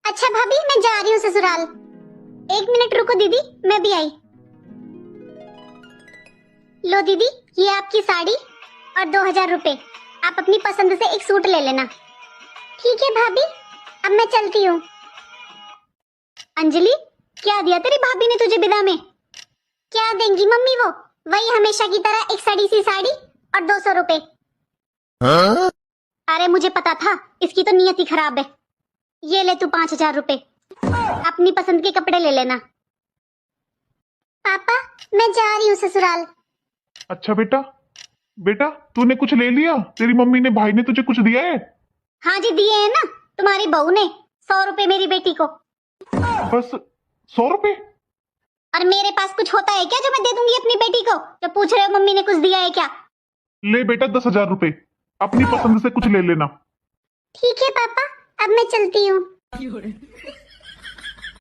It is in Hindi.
अच्छा भाभी, मैं जा रही हूँ ससुराल। 1 मिनट रुको दीदी, मैं भी आई। लो दीदी, ये आपकी साड़ी और 2000 रुपए। आप अपनी पसंद से एक सूट ले लेना। ठीक है भाभी, अब मैं चलती हूँ। अंजलि, क्या दिया तेरी भाभी ने तुझे विदा में? क्या देंगी मम्मी वो? वही हमेशा की तरह एक सड़ी सी साड़ी और 200 रुपए। अरे मुझे पता था, इसकी तो नियत ही खराब है। ये ले तू 5000 रुपए, अपनी पसंद के कपड़े ले लेना। पापा, मैं जा रही हूँ ससुराल। अच्छा बेटा, बेटा तूने कुछ ले लिया? तेरी मम्मी ने, भाई ने तुझे कुछ दिया है? हाँ जी, दिए हैं ना, तुम्हारी बहू ने 100 रुपए मेरी बेटी को। बस 100 रुपए? और मेरे पास कुछ होता है क्या जो मैं दे दूंगी अपनी बेटी को? जो पूछ रहे हो मम्मी ने कुछ दिया है क्या? ले बेटा 10,000 रुपए, अपनी पसंद से कुछ ले लेना। ठीक है पापा, अब मैं चलती हूँ।